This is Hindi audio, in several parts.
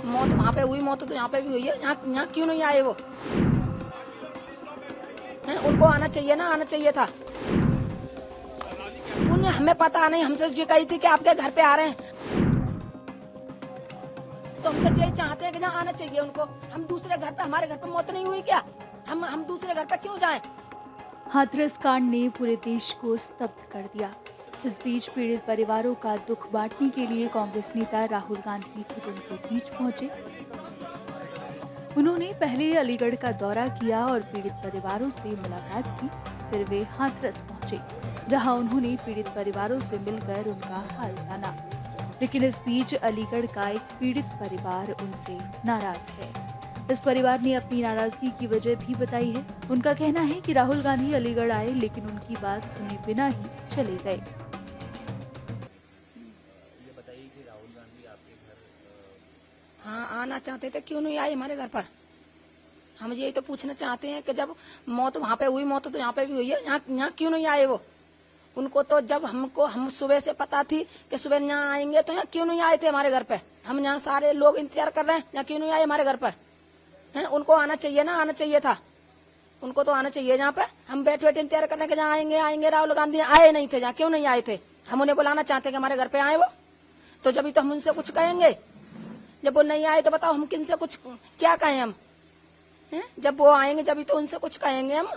मौत वहाँ पे हुई, मौत तो यहाँ पे भी हुई है। यहाँ क्यों नहीं आए वो? उनको आना चाहिए ना, आना चाहिए था। उन्हें हमें पता नहीं, हमसे ये कही थी कि आपके घर पे आ रहे हैं, तो हम तो यही चाहते हैं कि ना आना चाहिए उनको। हम दूसरे घर पे, हमारे घर पे मौत नहीं हुई क्या? हम दूसरे घर पे क्यों जाएं? हाथरस कांड ने पूरे देश को स्तब्ध कर दिया। इस बीच पीड़ित परिवारों का दुख बांटने के लिए कांग्रेस नेता राहुल गांधी खुद उनके बीच पहुंचे। उन्होंने पहले अलीगढ़ का दौरा किया और पीड़ित परिवारों से मुलाकात की। फिर वे हाथरस पहुंचे, जहां उन्होंने पीड़ित परिवारों से मिलकर उनका हाल जाना। लेकिन इस बीच अलीगढ़ का एक पीड़ित परिवार उनसे नाराज है। इस परिवार ने अपनी नाराजगी की वजह भी बताई है। उनका कहना है कि राहुल गांधी अलीगढ़ आए, लेकिन उनकी बात सुने बिना ही चले गए। ये बताइए कि राहुल गांधी आपके घर हाँ, आना चाहते थे, क्यों नहीं आए हमारे घर पर? हम यही तो पूछना चाहते हैं कि जब मौत वहाँ पे हुई, मौत तो यहाँ पे भी हुई है। यहाँ क्यों नहीं आए वो? उनको तो जब हम सुबह से पता थी कि सुबह यहाँ आएंगे, तो यहाँ क्यों नहीं आए थे हमारे घर पे? हम यहाँ सारे लोग इंतजार कर रहे हैं, यहाँ क्यों नहीं आए हमारे घर पर? उनको आना चाहिए ना, आना चाहिए था। उनको तो आना चाहिए। यहाँ पे हम बैठे बैठे इंतजार कर रहे हैं कि जहाँ आएंगे आएंगे। राहुल गांधी आए नहीं थे, यहाँ क्यों नहीं आए थे? हम उन्हें बुलाना चाहते हैं कि हमारे घर पे आए वो, तो जब तो हम उनसे कुछ कहेंगे। जब वो नहीं आए तो बताओ हम किनसे कुछ क्या कहें हम? जब वो आएंगे जब तो उनसे कुछ कहेंगे हम। तो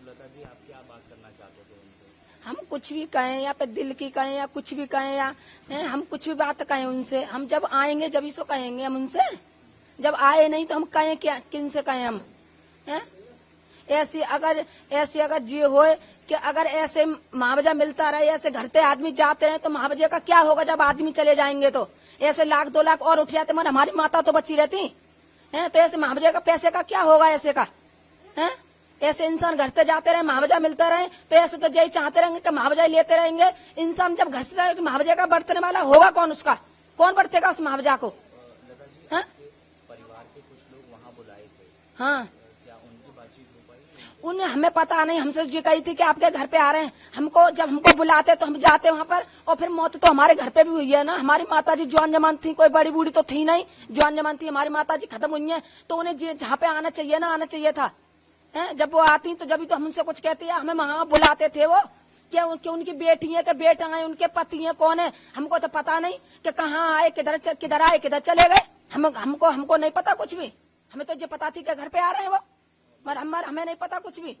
लता जी, आप क्या बात करना चाहते थे उनसे? हम कुछ भी कहें, या पे दिल की कहें, या कुछ भी कहें, या हम कुछ भी बात कहें उनसे। हम जब आएंगे जब सो कहेंगे हम उनसे। जब आए नहीं तो हम कहें क्या, किन से कहें हम? ऐसी अगर जी होए कि अगर ऐसे मुआवजा मिलता रहे, ऐसे घर से आदमी जाते रहे, तो मुआवजे का क्या होगा जब आदमी चले जाएंगे? तो ऐसे 1-2 लाख और उठ जाते, मगर हमारी माता तो बची रहती है। तो ऐसे मुआवजे का पैसे का क्या होगा ऐसे का? ऐसे इंसान घर से जाते रहे, मुआवजा मिलता रहे, तो ऐसे तो यही चाहते रहेंगे कि मुआवजा लेते रहेंगे। इंसान जब घर से जाए तो मुआवजे का बरतने वाला होगा कौन? उसका कौन बरतेगा उस मुआवजा को? परिवार के कुछ लोग वहाँ बुलाए थे, हाँ, क्या उनकी बातचीत हो पाई? उन्हें हमें पता नहीं, हमसे ये कही थी कि आपके घर पे आ रहे हैं। जब हमको बुलाते तो हम जाते वहाँ पर, और फिर मौत तो हमारे घर पे भी हुई है ना। हमारी माता जी जवान जमान थी, कोई बड़ी बूढ़ी तो थी नहीं, जवान जमान थी। हमारी माता जी खत्म हुई है, तो उन्हें जहाँ पे आना चाहिए ना, आना चाहिए था। जब वो आती तो जब तो हम उनसे कुछ कहते हैं। हमें वहाँ बुलाते थे वो, क्या उनकी बेटी है, कि बेटा है, उनके पति है, कौन है? हमको तो पता नहीं कि कहाँ आए, किधर आए, किधर चले गए। हमको नहीं पता कुछ भी। हमें तो ये पता थी कि घर पे आ रहे हैं वो, मगर हमें नहीं पता कुछ भी।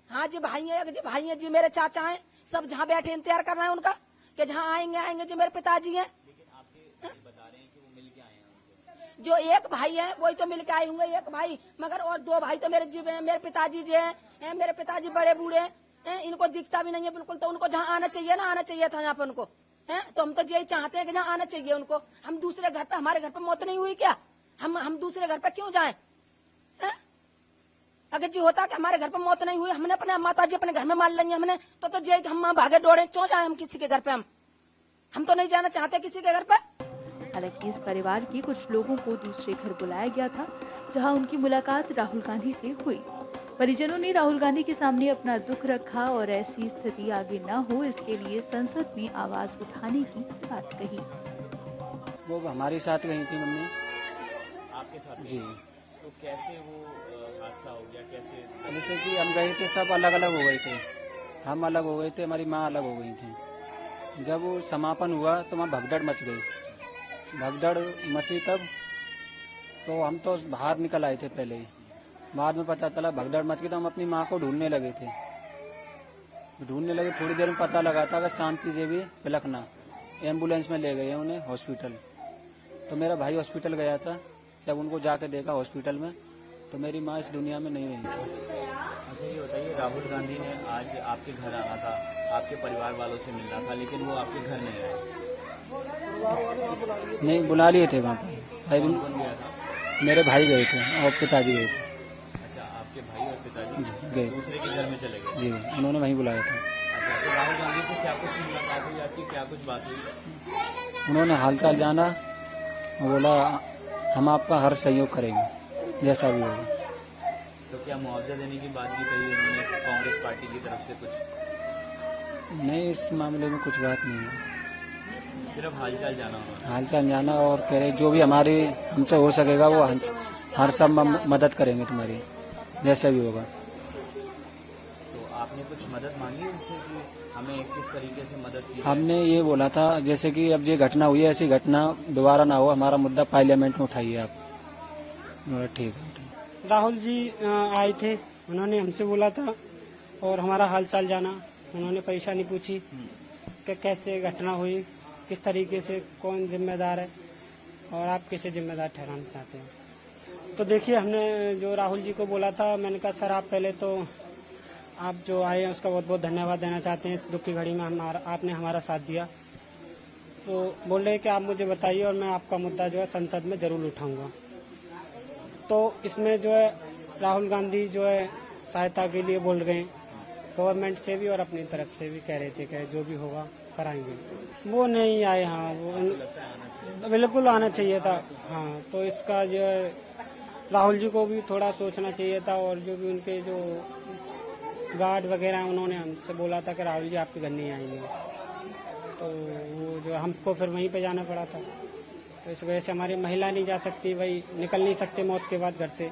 हाँ जी, भाई है जी, मेरे चाचा हैं। सब जहाँ बैठे इंतजार कर रहे हैं उनका कि जहाँ आएंगे जी, मेरे पिताजी हैं। लेकिन आपके भाई बता रहे हैं कि वो मिल के आए हैं उनसे। जो एक भाई है वही तो मिल के आए होंगे, एक भाई। मगर और 2 भाई तो मेरे पिताजी जी हैं। मेरे पिताजी बड़े बूढ़े हैं, इनको दिखता भी नहीं है बिल्कुल। तो उनको जहाँ आना चाहिए ना, आना चाहिए था यहाँ पे उनको। तो हम तो यही चाहते हैं कि जहाँ आना चाहिए उनको। हम दूसरे घर पे, हमारे घर पे मौत नहीं हुई क्या? हम दूसरे घर पे क्यों जाएं? अगर जी होता कि हमारे घर पे मौत नहीं हुई, हमने अपने माता जी अपने घर में मान लेंगे हमने, तो ये हम भागे दौड़े क्यों जाए हम किसी के घर पे? हम तो नहीं जाना चाहते किसी के घर पे। हालांकि इस परिवार के कुछ लोगों को दूसरे घर बुलाया गया था, जहां उनकी मुलाकात राहुल गांधी से हुई। परिजनों ने राहुल गांधी के सामने अपना दुख रखा और ऐसी स्थिति आगे न हो, इसके लिए संसद में आवाज उठाने की बात कही। वो हमारे साथ गई थी मम्मी आपके साथ? जी। तो कैसे वो हादसा हो गया, कैसे? जैसे कि हम गए थे, सब अलग अलग हो गए थे। हम अलग हो गए थे, हमारी माँ अलग हो गई थी। जब वो समापन हुआ तो वहाँ भगदड़ मच गई। भगदड़ मची तब तो हम तो बाहर निकल आए थे पहले ही। बाद में पता चला भगदड़ मच गई, तो हम अपनी माँ को ढूंढने लगे थे। थोड़ी देर में पता लगा था कि शांति देवी पिलखना एम्बुलेंस में ले गए उन्हें हॉस्पिटल। तो मेरा भाई हॉस्पिटल गया था। जब उनको जाके देखा हॉस्पिटल में, तो मेरी माँ इस दुनिया में नहीं रही थी। अच्छा, ये बताइए, राहुल गांधी ने आज आपके घर आना था, आपके परिवार वालों से मिलना था, लेकिन वो आपके घर नहीं आए। नहीं, बुला लिए थे वहाँ पे। कौन कौन गया था? मेरे भाई गए थे और पिताजी गए थे। अच्छा, आपके भाई और पिताजी गए दूसरे के घर में चले गए? जी, उन्होंने वहीं बुलाया था। अच्छा, तो राहुल गांधी से क्या कुछ मुलाकात हुई आपकी, क्या कुछ बात हुई? उन्होंने हालचाल जाना और बोला हम आपका हर सहयोग करेंगे जैसा भी होगा। तो क्या मुआवजा देने की बात भी कही उन्होंने कांग्रेस पार्टी की तरफ से कुछ? नहीं, इस मामले में कुछ बात नहीं है। सिर्फ हालचाल जाना उन्होंने। हालचाल जाना और कह रहे जो भी हमारी हमसे हो सकेगा वो हर सब मदद करेंगे तुम्हारी, जैसे भी होगा। तो आपने कुछ मदद मांगी उनसे कि हमें किस तरीके से मदद की जाए? हमने ये बोला था जैसे कि अब ये घटना हुई है ऐसी घटना दोबारा ना हो, हमारा मुद्दा पार्लियामेंट में उठाइए आप। बोला ठीक है। राहुल जी आए थे, उन्होंने हमसे बोला था और हमारा हालचाल जाना, उन्होंने परेशानी पूछी कि कैसे घटना हुई, किस तरीके से, कौन जिम्मेदार है और आप किसे जिम्मेदार ठहराना चाहते हैं। तो देखिए हमने जो राहुल जी को बोला था, मैंने कहा सर आप पहले तो आप जो आए हैं उसका बहुत बहुत धन्यवाद देना चाहते हैं। इस दुख की घड़ी में आपने हमारा साथ दिया। तो बोल रहे कि आप मुझे बताइए और मैं आपका मुद्दा जो है संसद में जरूर उठाऊंगा। तो इसमें जो है राहुल गांधी जो है सहायता के लिए बोल रहे हैं, गवर्नमेंट से भी और अपनी तरफ से भी कह रहे थे कि जो भी होगा कराएंगे। वो नहीं आए। हाँ वो बिल्कुल आना चाहिए था। हाँ तो इसका जो है राहुल जी को भी थोड़ा सोचना चाहिए था और जो भी उनके जो गार्ड वगैरह उन्होंने हमसे बोला था कि राहुल जी आपके घर नहीं आएंगे, तो वो जो हमको फिर वहीं पे जाना पड़ा था। तो इस वजह से हमारी महिला नहीं जा सकती, वही निकल नहीं सकते मौत के बाद घर से।